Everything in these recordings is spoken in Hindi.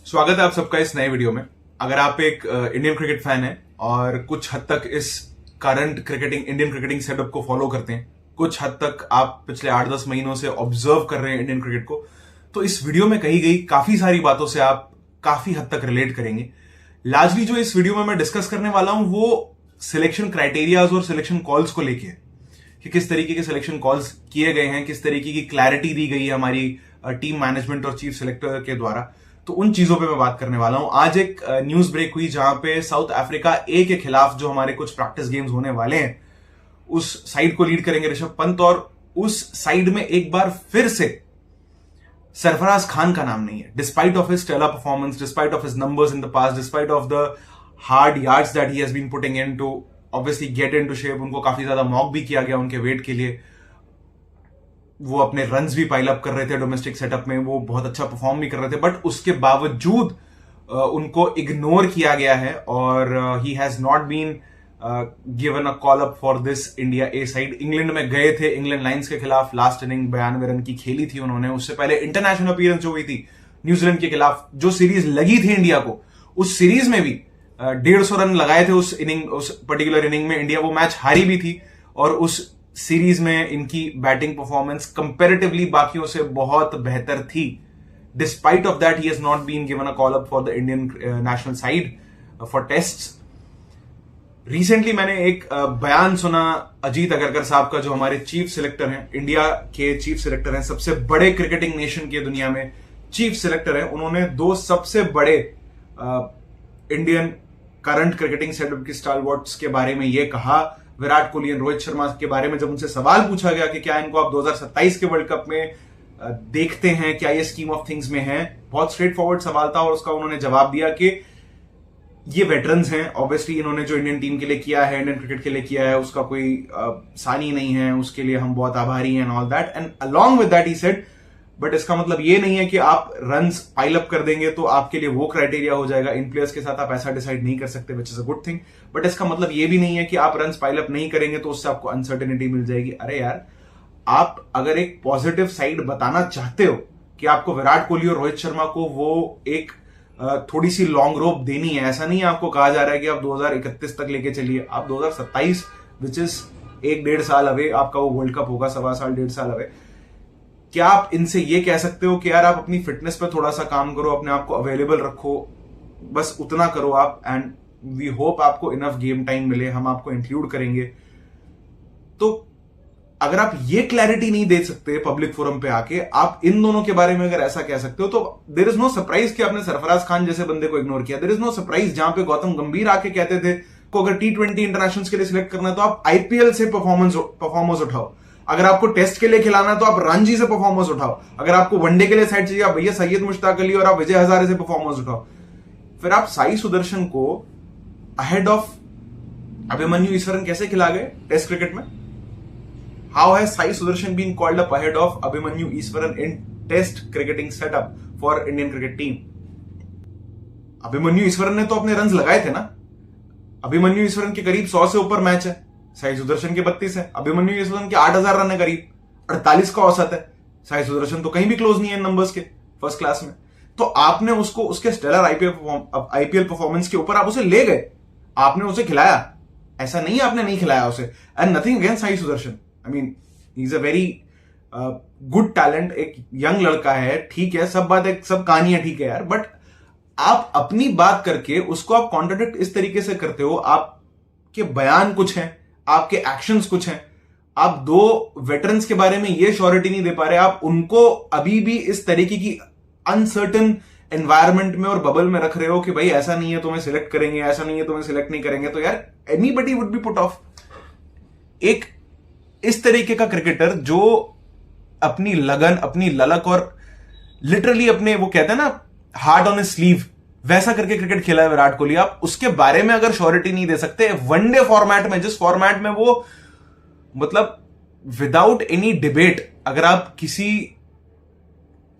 स्वागत है आप सबका इस नए वीडियो में। अगर आप एक इंडियन क्रिकेट फैन हैं और कुछ हद तक इस करंट इंडियन क्रिकेटिंग सेटअप को फॉलो करते हैं, कुछ हद तक आप पिछले 8-10 महीनों से ऑब्जर्व कर रहे हैं इंडियन क्रिकेट को, तो इस वीडियो में कही गई काफी सारी बातों से आप काफी हद तक रिलेट करेंगे। लार्जली जो इस वीडियो में मैं डिस्कस करने वाला हूं वो सिलेक्शन क्राइटेरियाज और सिलेक्शन कॉल्स को लेके है कि किस तरीके के सिलेक्शन कॉल्स किए गए हैं, किस तरीके की क्लैरिटी दी गई है हमारी टीम मैनेजमेंट और चीफ सिलेक्टर के द्वारा। तो उन चीजों पे मैं बात करने वाला हूं। आज एक न्यूज ब्रेक हुई जहां पे साउथ अफ्रीका ए के खिलाफ जो हमारे कुछ प्रैक्टिस गेम्स होने वाले हैं, उस साइड को लीड करेंगे ऋषभ पंत, और उस साइड में एक बार फिर से सरफराज खान का नाम नहीं है। Despite of his stellar performance, despite of his numbers in the past, despite of the hard yards that he has been putting in to obviously get in to shape, उनको काफी ज्यादा मॉक भी किया गया उनके वेट के लिए, वो अपने रन्स भी पाइल अप कर रहे थे डोमेस्टिक सेटअप में, वो बहुत अच्छा परफॉर्म भी कर रहे थे, बट उसके बावजूद उनको इग्नोर किया गया है और he has not been given a call up for this India A side. England में गए थे, इंग्लैंड लाइन्स के खिलाफ लास्ट इनिंग 92 रन की खेली थी उन्होंने। उससे पहले इंटरनेशनल अपीयरेंस जो हुई थी न्यूजीलैंड के खिलाफ, जो सीरीज लगी थी इंडिया को, उस सीरीज में भी 150 रन लगाए थे उस पर्टिकुलर इनिंग में। इंडिया वो मैच हारी भी थी और उस सीरीज में इनकी बैटिंग परफॉर्मेंस कंपैरेटिवली बाकियों से बहुत बेहतर थी। Despite of that he has not been given a call up for the Indian national side for tests. Recently मैंने एक बयान सुना अजीत अगरकर साहब का, जो हमारे चीफ सिलेक्टर हैं, इंडिया के चीफ सिलेक्टर हैं, सबसे बड़े क्रिकेटिंग नेशन के दुनिया में चीफ सिलेक्टर हैं। उन्होंने दो सबसे बड़े इंडियन करंट क्रिकेटिंग सेटअप के स्टालवर्ट्स के बारे में यह कहा, विराट कोहली और रोहित शर्मा के बारे में। जब उनसे सवाल पूछा गया कि क्या इनको आप 2027 के वर्ल्ड कप में देखते हैं, क्या ये स्कीम ऑफ थिंग्स में है, बहुत स्ट्रेट फॉरवर्ड सवाल था और उसका उन्होंने जवाब दिया कि ये वेटरन्स हैं, ऑब्वियसली इन्होंने जो इंडियन टीम के लिए किया है, इंडियन क्रिकेट के लिए किया है, उसका कोई सानी नहीं है, उसके लिए हम बहुत आभारी हैं, all that. And along with that he said, but इसका मतलब ये नहीं है कि आप रन्स पाइल अप कर देंगे तो आपके लिए वो क्राइटेरिया हो जाएगा। इन प्लेयर्स के साथ आप ऐसा डिसाइड नहीं कर सकते, which is a good thing. But इसका मतलब ये भी नहीं है कि आप रन्स पाइल अप नहीं करेंगे तो उससे आपको अनसर्टेनिटी मिल जाएगी। अरे यार, आप अगर एक पॉजिटिव साइड बताना चाहते हो कि आपको विराट कोहली और रोहित शर्मा को वो एक थोड़ी सी लॉन्ग रोप देनी है, ऐसा नहीं है आपको कहा जा रहा है कि आप 2031 तक लेके चलिए। आप 2027, विच इज 1-1.5 साल अवे, आपका वो वर्ल्ड कप होगा, 1.25 साल 1.5 साल अवे। क्या आप इनसे ये कह सकते हो कि यार आप अपनी फिटनेस पे थोड़ा सा काम करो, अपने आप को अवेलेबल रखो, बस उतना करो आप, एंड वी होप आपको इनफ गेम टाइम मिले, हम आपको इंक्लूड करेंगे। तो अगर आप ये क्लैरिटी नहीं दे सकते पब्लिक फोरम पे आके, आप इन दोनों के बारे में अगर ऐसा कह सकते हो, तो देयर इज नो सरप्राइज कि आपने सरफराज खान जैसे बंदे को इग्नोर किया। देयर इज नो सरप्राइज जहां पे गौतम गंभीर आके कहते थे को अगर T20 इंटरनेशनल के लिए सिलेक्ट करना है तो आप आईपीएल से परफॉर्मेंस उठाओ, अगर आपको टेस्ट के लिए खिलाना है तो आप रणजी से परफॉर्मेंस उठाओ, अगर आपको वनडे के लिए साइड चाहिए आप भैया सैयद मुश्ताक अली और आप विजय हजारे से परफॉर्मेंस उठाओ। फिर आप साई सुदर्शन को अहेड ऑफ अभिमन्यु ईश्वरन कैसे खिला गए टेस्ट क्रिकेट में? How has Sai Sudharsan been called up ahead of Abhimanyu Easwaran in test cricketing setup for Indian cricket team? Abhimanyu Easwaran ने तो अपने रन्स लगाए थे ना। अभिमन्यु ईश्वरन के करीब 100 से ऊपर मैच है, साई सुदर्शन के 32 है। अभिमन्यु ईश्वरन के 8000 रन है, करीब 48 का औसत है। साई सुदर्शन तो कहीं भी क्लोज नहीं है इन नंबर्स के फर्स्ट क्लास में। तो आपने उसको उसके स्टेलर आईपीएल परफॉर्मेंस के ऊपर आप उसे ले गए, आपने उसे खिलाया, ऐसा नहीं आपने नहीं खिलाया उसे। And nothing against Sai Sudarshan, I mean he is a very good talent, एक यंग लड़का है, ठीक है, सब कहानियां ठीक है यार, बट आप अपनी बात करके उसको आप कॉन्ट्रडिक्ट इस तरीके से करते हो। आपके बयान कुछ हैं, आपके एक्शंस कुछ हैं, आप दो वेटरन्स के बारे में ये श्योरिटी नहीं दे पा रहे, आप उनको अभी भी इस तरीके की अनसर्टन एनवायरमेंट में और बबल में रख रहे हो कि भाई ऐसा नहीं है तुम्हें सिलेक्ट करेंगे, ऐसा नहीं है तुम्हें सिलेक्ट नहीं करेंगे। तो यार anybody would be put off. एक इस तरीके का क्रिकेटर जो अपनी लगन, अपनी ललक और लिटरली अपने वो कहते हैं ना हार्ट ऑन ए स्लीव, वैसा करके क्रिकेट खेला है विराट कोहली। आप उसके बारे में अगर श्योरिटी नहीं दे सकते वनडे फॉर्मेट में, जिस फॉर्मेट में वो मतलब विदाउट एनी डिबेट, अगर आप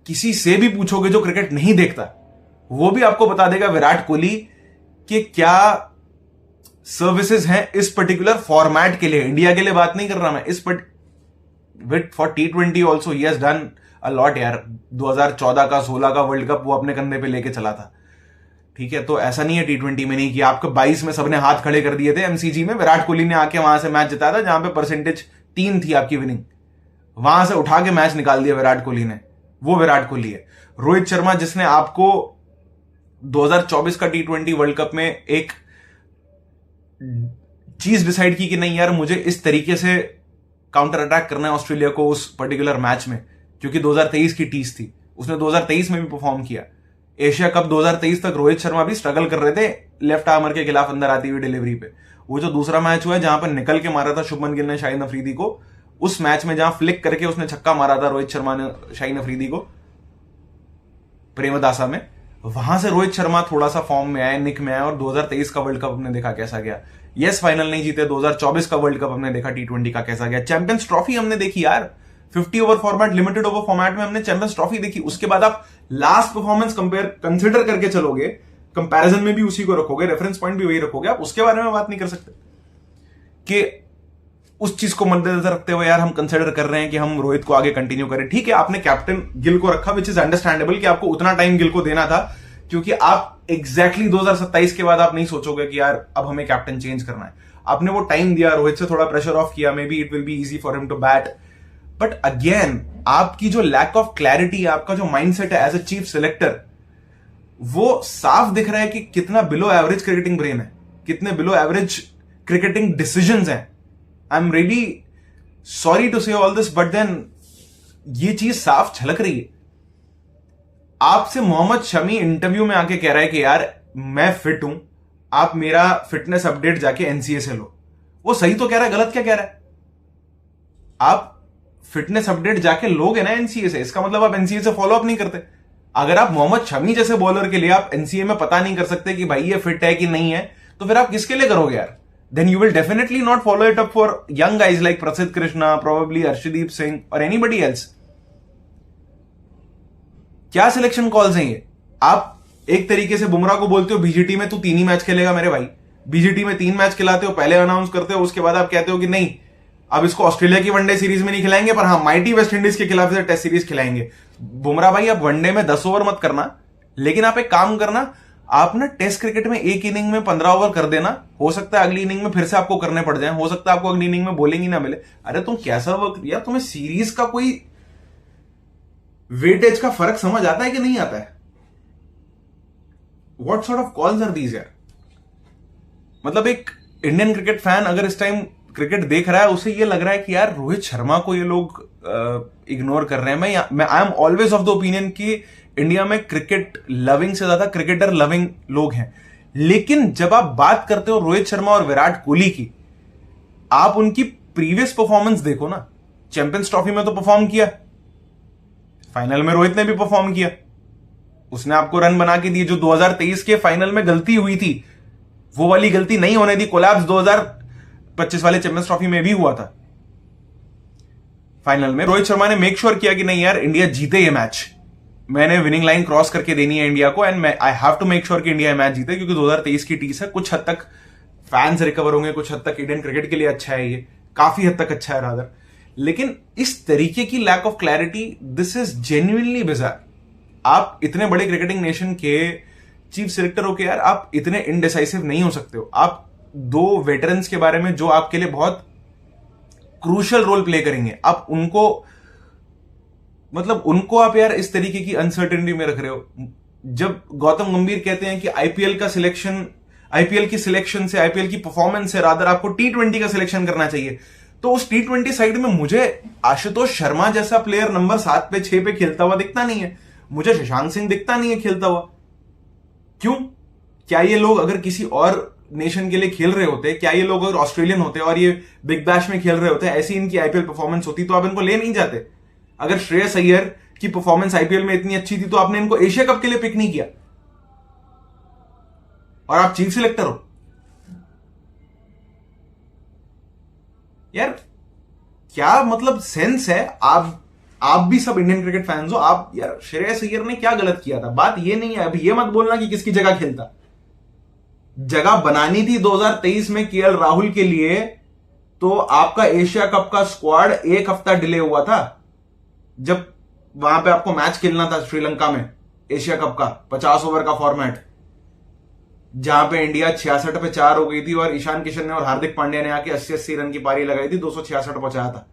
किसी से भी पूछोगे जो क्रिकेट नहीं देखता, वो भी आपको बता देगा विराट कोहली कि क्या सर्विसेज हैं इस पर्टिकुलर फॉर्मेट के लिए। इंडिया के लिए बात नहीं कर रहा मैं, इस with for T20 also he has done a lot यार। 2014 का 16 का वर्ल्ड कप वो अपने कंधे पे लेके चला था, ठीक है। तो ऐसा नहीं है T20 में नहीं किया, आपके 22 में सबने हाथ खड़े कर दिए थे एमसीजी में, विराट कोहली ने आके वहां से मैच जिताया था जहां पे परसेंटेज 3 थी आपकी विनिंग, वहां से उठा के मैच निकाल दिया विराट कोहली ने, वो विराट कोहली है। रोहित शर्मा जिसने आपको 2024 का T20 वर्ल्ड कप में एक चीज डिसाइड की कि नहीं यार मुझे इस तरीके से काउंटर अटैक करना है ऑस्ट्रेलिया को उस पर्टिकुलर मैच में, क्योंकि 2023 की टीस थी, उसने 2023 में भी परफॉर्म किया। एशिया कप 2023 तक रोहित शर्मा भी स्ट्रगल कर रहे थे लेफ्ट आर्मर के खिलाफ अंदर आती हुई डिलीवरी पे। वो जो दूसरा मैच हुआ है जहां पर निकल के मारा था शुभमन गिल ने शाहीन अफरीदी को, उस मैच में जहां फ्लिक करके उसने छक्का मारा था रोहित शर्मा ने शाहीन अफरीदी को प्रेमदासा में, वहां से रोहित शर्मा थोड़ा सा फॉर्म में आया, निक में आया, और 2023 का वर्ल्ड कप हमने देखा कैसा गया। यस फाइनल नहीं जीते, 2024 का वर्ल्ड कप हमने देखा T20 का कैसा गया। चैंपियंस ट्रॉफी हमने देखी यार, 50 over format, limited over format में हमने चैंपियंस ट्रॉफी देखी। उसके बाद आप लास्ट परफॉर्मेंस कंसिडर करके चलोगे, कंपैरिजन में भी उसी को रखोगे, रेफरेंस पॉइंट भी वही रखोगे, आप उसके बारे में बात नहीं कर सकते कि उस चीज को मद्देनजर रखते हुए यार हम कंसिडर कर रहे हैं कि हम रोहित को आगे कंटिन्यू करें। ठीक है, आपने कैप्टन गिल को रखा, विच इज अंडरस्टैंडेबल कि आपको उतना टाइम गिल को देना था, क्योंकि आप एग्जैक्टली 2027 के बाद आप नहीं सोचोगे कि यार अब हमें कैप्टन चेंज करना है। आपने वो टाइम दिया, रोहित से थोड़ा प्रेशर ऑफ किया, maybe it will be easy for him to bat, but again आपकी जो लैक ऑफ क्लैरिटी, आपका जो माइंडसेट है एज अ चीफ सिलेक्टर, वो साफ दिख रहा है कि कितना बिलो एवरेज क्रिकेटिंग ब्रेन है, कितने बिलो एवरेज क्रिकेटिंग डिसीजंस हैं। I am really sorry to say all this, but then ये चीज साफ झलक रही है। आपसे मोहम्मद शमी इंटरव्यू में आके कह रहा है कि यार मैं फिट हूं, आप मेरा फिटनेस अपडेट जाके एनसीए से लो। वो सही तो कह रहा है, गलत क्या कह रहा है? आप फिटनेस अपडेट जाके लोगे ना एनसीए से, इसका मतलब आप एनसीए से फॉलो अप नहीं करते। अगर आप मोहम्मद शमी जैसे बॉलर के लिए आप एनसीए में पता नहीं कर सकते कि भाई ये फिट है कि नहीं है, तो फिर आप किसके लिए करोगे यार? Then you will definitely not follow it up for young guys like Prasidh Krishna, probably Arshdeep Singh or anybody else. क्या सिलेक्शन कॉल्स हैं ये? आप एक तरीके से बुमराह को बोलते हो बीजीटी में तू 3 ही मैच खेलेगा मेरे भाई, बीजीटी में 3 मैच खिलाते हो, पहले अनाउंस करते हो, उसके बाद आप कहते हो कि नहीं अब इसको ऑस्ट्रेलिया की वनडे सीरीज में नहीं खिलाएंगे, पर हाँ माइटी वेस्ट इंडीज के खिलाफ टेस्ट सीरीज खिलाएंगे। बुमराह भाई आप वनडे में 10 ओवर मत करना, लेकिन आप एक काम करना, आप ना टेस्ट क्रिकेट में एक इनिंग में 15 ओवर कर देना, हो सकता है अगली इनिंग में फिर से आपको करने पड़ जाए, हो सकता है आपको अगली इनिंग में बॉलिंग ही ना मिले। अरे तुम कैसा वर्क यार, तुम्हें सीरीज का कोई वेटेज का फर्क समझ आता है कि नहीं आता है? What sort of calls are these यार? मतलब एक इंडियन क्रिकेट फैन अगर इस टाइम क्रिकेट देख रहा है, उसे ये लग रहा है कि यार रोहित शर्मा को ये लोग इग्नोर कर रहे हैं। मैं I am always of the opinion कि इंडिया में क्रिकेट लविंग से ज्यादा क्रिकेटर लविंग लोग हैं, लेकिन जब आप बात करते हो रोहित शर्मा और विराट कोहली की, आप उनकी प्रीवियस परफॉर्मेंस देखो ना। चैंपियंस ट्रॉफी में तो परफॉर्म किया, फाइनल में रोहित ने भी परफॉर्म किया, उसने आपको रन बना के दिए। जो 2023 के फाइनल में गलती हुई थी, वो वाली गलती नहीं होने दी। कोलैप्स 2025 वाले चैंपियंस ट्रॉफी में भी हुआ था। फाइनल में रोहित शर्मा ने मेक श्योर किया कि नहीं यार इंडिया जीते ये मैच, मैंने विनिंग लाइन क्रॉस करके देनी है इंडिया को, and I have to make sure कि इंडिया मैच जीते, क्योंकि 2023 की टीस है। कुछ हद तक फैंस रिकवर होंगे, कुछ हद तक इंडियन क्रिकेट के लिए अच्छा है, ये काफी हद तक अच्छा है रादर। लेकिन इस तरीके की lack of clarity, this is genuinely bizarre. आप इतने बड़े क्रिकेटिंग नेशन के चीफ सिलेक्टर हो के यार आप इतने इनडिसाइसिव नहीं हो सकते हो। आप 2 वेटरन्स के बारे में जो आपके लिए बहुत क्रूशियल रोल प्ले करेंगे, आप उनको मतलब उनको आप यार इस तरीके की अनसर्टेनिटी में रख रहे हो। जब गौतम गंभीर कहते हैं कि आईपीएल का सिलेक्शन, आईपीएल की सिलेक्शन से, आईपीएल की परफॉर्मेंस से रादर आपको T20 का सिलेक्शन करना चाहिए, तो उस T20 साइड में मुझे आशुतोष शर्मा जैसा प्लेयर नंबर 7 पे 6 पे खेलता हुआ दिखता नहीं है, मुझे शशांक सिंह दिखता नहीं है खेलता हुआ। क्यों? क्या ये लोग अगर किसी और नेशन के लिए खेल रहे होते, क्या ये लोग अगर ऑस्ट्रेलियन होते और ये बिग बैश में खेल रहे होते, ऐसी इनकी आईपीएल परफॉर्मेंस होती, तो आप इनको ले नहीं जाते। अगर श्रेयस अय्यर की परफॉर्मेंस आईपीएल में इतनी अच्छी थी, तो आपने इनको एशिया कप के लिए पिक नहीं किया, और आप चीफ सिलेक्टर हो यार। क्या मतलब सेंस है? आप भी सब इंडियन क्रिकेट फैंस हो, आप यार श्रेयस अय्यर ने क्या गलत किया था? बात ये नहीं है, अभी ये मत बोलना कि किसकी जगह खेलता। जगह बनानी थी 2023 में केएल राहुल के लिए, तो आपका एशिया कप का स्क्वाड 1 हफ्ता डिले हुआ था। जब वहां पे आपको मैच खेलना था श्रीलंका में एशिया कप का 50 ओवर का फॉर्मेट, जहां पे इंडिया 66 पे 4 हो गई थी और ईशान किशन ने और हार्दिक पांड्या ने आके 80-80 रन की पारी लगाई थी, 266 पहुंचाया था।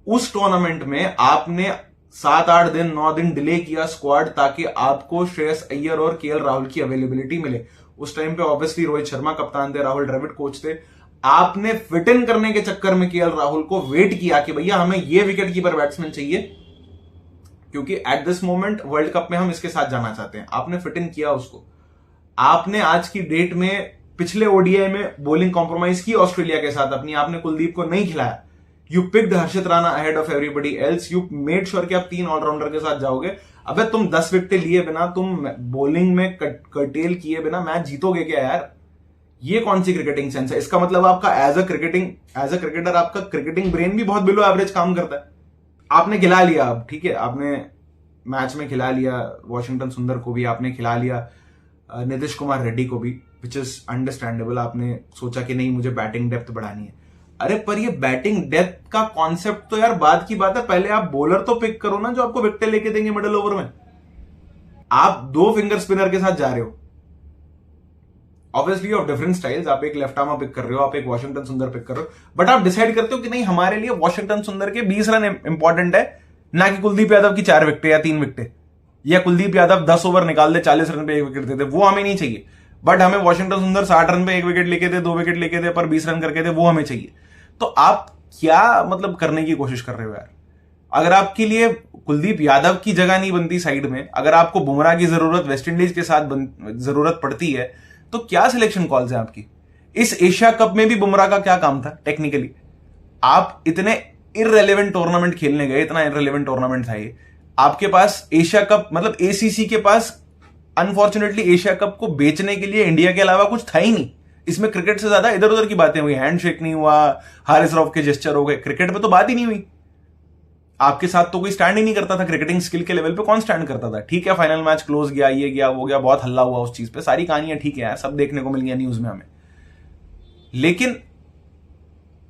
उस टूर्नामेंट में आपने 7-8 दिन 9 दिन डिले किया स्क्वाड ताकि आपको श्रेयस अय्यर और केएल राहुल की अवेलेबिलिटी मिले। उस टाइम पे ऑब्वियसली रोहित शर्मा कप्तान थे, राहुल द्रविड़ कोच थे। आपने फिट इन करने के चक्कर में केएल राहुल को वेट किया कि भैया हमें ये विकेट कीपर बैट्समैन चाहिए क्योंकि at this moment world cup में हम इसके साथ जाना चाहते हैं। आपने फिट इन किया उसको। आपने आज की डेट में पिछले ओडीआई में बॉलिंग कॉम्प्रोमाइज की ऑस्ट्रेलिया के साथ अपनी, आपने कुलदीप को नहीं खिलाया। You picked Harshit Rana ahead of everybody else, you made sure कि आप 3 ऑलराउंडर के साथ जाओगे। अबे तुम 10 विकेट लिए बिना, तुम बॉलिंग में कर्टेल किए बिना मैच जीतोगे क्या यार? ये कौन सी क्रिकेटिंग सेंस है? इसका मतलब आपका एज अ क्रिकेटर आपका क्रिकेटिंग ब्रेन भी बहुत बिलो एवरेज काम करता है। आपने खिला लिया, अब ठीक है, आपने मैच में खिला लिया वॉशिंगटन सुंदर को भी, आपने खिला लिया नीतीश कुमार रेड्डी को भी, विच इज अंडरस्टैंडेबल। आपने सोचा कि नहीं मुझे बैटिंग डेप्थ बढ़ानी है। अरे पर ये बैटिंग डेप्थ का कॉन्सेप्ट तो यार बाद की बात है, पहले आप बॉलर तो पिक करो ना जो आपको विकेट लेके देंगे मिडिल ओवर में। आप 2 फिंगर स्पिनर के साथ जा रहे हो, ऑब्वियसली ऑफ डिफरेंट स्टाइल्स। आप एक लेफ्ट आर्मर पिक कर रहे हो, आप एक वॉशिंगटन सुंदर पिक कर रहे हो, बट आप डिसाइड करते हो कि नहीं हमारे लिए वॉशिंगटन सुंदर के 20 रन इंपॉर्टेंट है, ना कि कुलदीप यादव की 4 विकेट या 3 विकेट, या कुलदीप यादव 10 ओवर निकाल दे 40 रन पे 1 विकेट दे दे, वो हमें नहीं चाहिए। बट हमें वॉशिंगटन सुंदर 60 रन पे 1 विकेट लेके दे, 2 विकेट लेके दे, पर 20 रन करके दे, वो हमें चाहिए। तो आप क्या मतलब करने की कोशिश कर रहे हो यार? अगर आपके लिए कुलदीप यादव की जगह नहीं बनती साइड में, अगर आपको बुमराह की जरूरत वेस्टइंडीज के साथ जरूरत पड़ती है, तो क्या सिलेक्शन कॉल्स है आपकी? इस एशिया कप में भी बुमराह का क्या काम था टेक्निकली? आप इतने इररेलेवेंट टूर्नामेंट खेलने गए, इतना इररेलेवेंट टूर्नामेंट था ये। आपके पास एशिया कप मतलब एसीसी के पास अनफॉर्चुनेटली एशिया कप को बेचने के लिए इंडिया के अलावा कुछ था ही नहीं। इसमें क्रिकेट से ज्यादा इधर उधर की बातें हुई, हैंडशेक नहीं हुआ, हारिस रॉफ के जेस्चर हो गए, क्रिकेट पे तो बात ही नहीं हुई। आपके साथ तो कोई स्टैंड ही नहीं करता था क्रिकेटिंग स्किल के लेवल पे। कौन स्टैंड करता था? ठीक है फाइनल मैच क्लोज गया, ये गया वो गया, बहुत हल्ला हुआ उस चीज पे, सारी कहानियां ठीक है यार, सब देखने को मिल गया न्यूज में हमें। लेकिन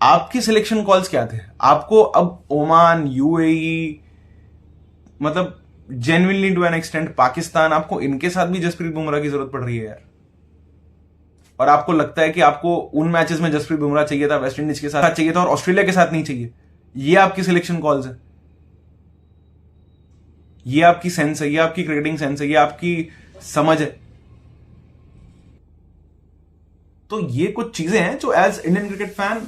आपके सिलेक्शन कॉल्स क्या थे? आपको अब ओमान, यूएई, मतलब genuinely to an extent Pakistan, आपको इनके साथ भी जसप्रीत बुमराह की जरूरत पड़ रही है यार। और आपको लगता है कि आपको उन मैचेस में जसप्रीत बुमराह चाहिए था, वेस्ट इंडीज के साथ चाहिए था और ऑस्ट्रेलिया के साथ नहीं चाहिए। ये आपकी सिलेक्शन कॉल्स है, ये आपकी सेंस है, ये आपकी क्रिकेटिंग सेंस है, ये आपकी समझ है। तो ये कुछ चीजें हैं जो as Indian cricket fan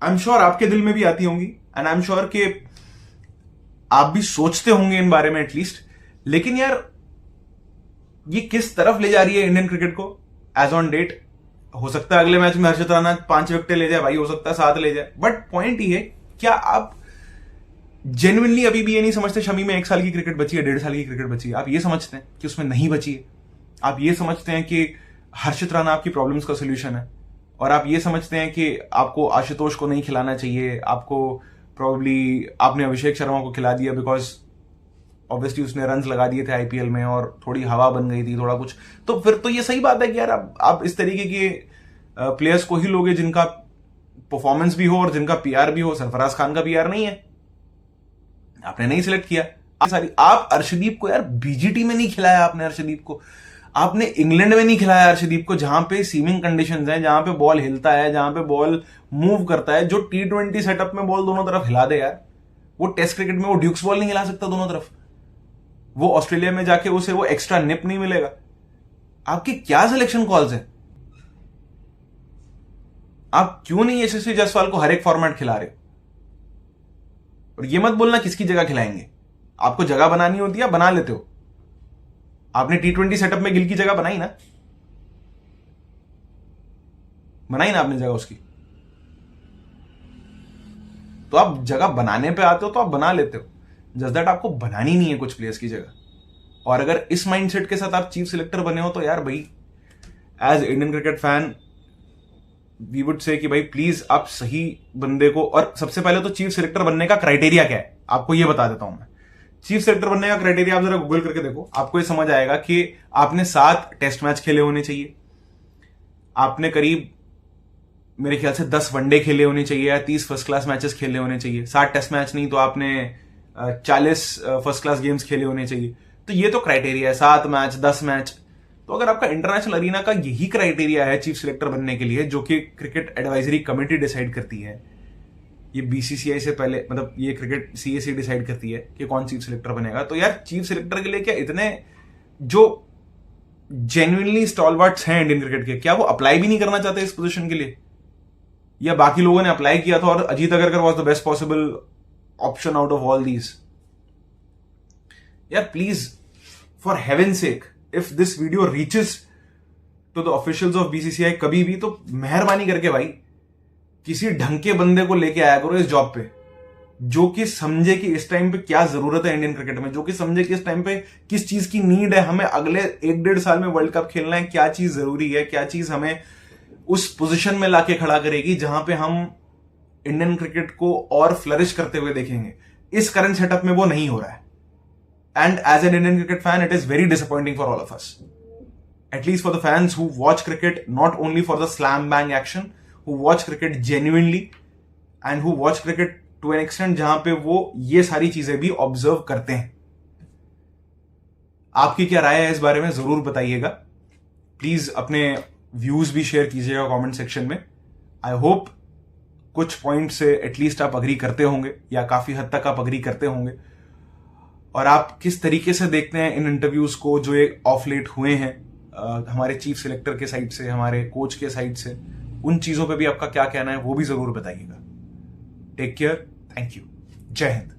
I am sure आपके दिल में भी आती होंगी, एंड आई एम श्योर कि आप भी सोचते होंगे इन बारे में एटलीस्ट। लेकिन यार ये किस तरफ ले जा रही है इंडियन क्रिकेट को एज ऑन डेट? हो सकता है अगले मैच में हर्षित राणा 5 विकेट ले जाए भाई, हो सकता है 7 ले जाए, बट पॉइंट ये है, क्या आप जेन्युइनली अभी भी ये नहीं समझते शमी में 1 साल की क्रिकेट बची है, 1.5 साल की क्रिकेट बची है? आप ये समझते हैं कि उसमें नहीं बची है? आप ये समझते हैं कि हर्षित राणा आपकी प्रॉब्लम्स का सोल्यूशन है? और आप ये समझते हैं कि आपको आशुतोष को नहीं खिलाना चाहिए, आपको प्रॉब्ली आपने अभिषेक शर्मा को खिला दिया बिकॉज ऑब्वियसली उसने रन्स लगा दिए थे आईपीएल में और थोड़ी हवा बन गई थी, थोड़ा कुछ, तो फिर तो ये सही बात है कि यार आप इस तरीके के प्लेयर्स को ही लोगे जिनका परफॉर्मेंस भी हो और जिनका पीआर भी हो। सरफराज खान का पीआर नहीं है, आपने नहीं सिलेक्ट किया। आप अर्शदीप को यार बीजीटी में नहीं खिलाया, आपने अर्शदीप को, आपने इंग्लैंड में नहीं खिलाया अर्शदीप को, जहां पे सीमिंग कंडीशंस हैं, जहां पे बॉल हिलता है, जहां पे बॉल मूव करता है, जो T20 सेटअप में बॉल दोनों तरफ हिला दे यार। वो टेस्ट क्रिकेट में वो ड्यूक्स बॉल नहीं हिला सकता दोनों तरफ, वो ऑस्ट्रेलिया में जाके उसे वो एक्स्ट्रा निप नहीं मिलेगा। आपके क्या सिलेक्शन कॉल्स हैं? आप क्यों नहीं यशस्वी जायसवाल को हर एक फॉर्मेट खिला रहे हो? और ये मत बोलना किसकी जगह खिलाएंगे, आपको जगह बनानी होती है, बना लेते हो। आपने T20 सेटअप में गिल की जगह बनाई ना, बनाई ना आपने जगह उसकी, तो आप जगह बनाने पे आते हो तो आप बना लेते हो, जस्ट दैट आपको बनानी नहीं है कुछ प्लेयर्स की जगह। और अगर इस माइंडसेट के साथ आप चीफ सिलेक्टर बने हो तो यार भाई as Indian cricket fan we would say कि भाई प्लीज आप सही बंदे को, और सबसे पहले तो चीफ सिलेक्टर बनने का क्राइटेरिया क्या है आपको ये बता देता हूं मैं। चीफ सिलेक्टर बनने का क्राइटेरिया आप जरा गूगल करके देखो, आपको ये समझ आएगा कि आपने 7 टेस्ट मैच खेले होने चाहिए, आपने करीब मेरे ख्याल से 10 वनडे खेले होने चाहिए या 30 फर्स्ट क्लास मैचेस खेले होने चाहिए, 60 टेस्ट मैच नहीं तो आपने 40 फर्स्ट क्लास गेम्स खेले होने चाहिए। तो ये तो क्राइटेरिया है, 7 मैच 10 मैच। तो अगर आपका इंटरनेशनल अरीना का यही क्राइटेरिया है चीफ सिलेक्टर बनने के लिए, जो कि क्रिकेट एडवाइजरी कमेटी डिसाइड करती है, ये बीसीसीआई से पहले, मतलब ये क्रिकेट सीएसी डिसाइड करती है कि कौन चीफ सिलेक्टर बनेगा, तो यार चीफ सिलेक्टर के लिए क्या इतने जो जेन्युइनली स्टॉलवर्ट्स हैं इंडियन क्रिकेट के, क्या वो अप्लाई भी नहीं करना चाहते इस पोजीशन के लिए? या बाकी लोगों ने अप्लाई किया था और Ajit Agarkar was the best possible option out of all these? यार please, for heaven sake, if this video reaches to the officials of BCCI कभी भी, तो मेहरबानी करके भाई किसी ढंग के बंदे को लेके आया करो इस जॉब पे, जो कि समझे कि इस टाइम पे क्या जरूरत है इंडियन क्रिकेट में, जो कि समझे कि इस टाइम पे किस चीज की नीड है, हमें अगले 1-1.5 साल में वर्ल्ड कप खेलना है, क्या चीज जरूरी है, क्या चीज हमें उस पोजीशन में लाके खड़ा करेगी जहां पे हम इंडियन क्रिकेट को और फ्लरिश करते हुए देखेंगे। इस करंट सेटअप में वो नहीं हो रहा है, and as an Indian cricket fan it is very disappointing for all of us, at least for the fans who watch cricket not only for the slam bang action, who watch cricket genuinely and who watch cricket to an extent जहां पे वो ये सारी चीजें भी ऑब्जर्व करते हैं। आपकी क्या राय है इस बारे में जरूर बताइएगा। प्लीज अपने व्यूज भी शेयर कीजिएगा कमेंट सेक्शन में। आई होप कुछ पॉइंट से एटलीस्ट आप अग्री करते होंगे या काफी हद तक आप अग्री करते होंगे, और आप किस तरीके से देखते हैं इन इंटरव्यूज को जो एक ऑफ लेट हुए हैं हमारे चीफ सिलेक्टर के साइड से, हमारे कोच के साइड से। उन चीजों पे भी आपका क्या कहना है वो भी जरूर बताइएगा। टेक केयर, थैंक यू, जय हिंद।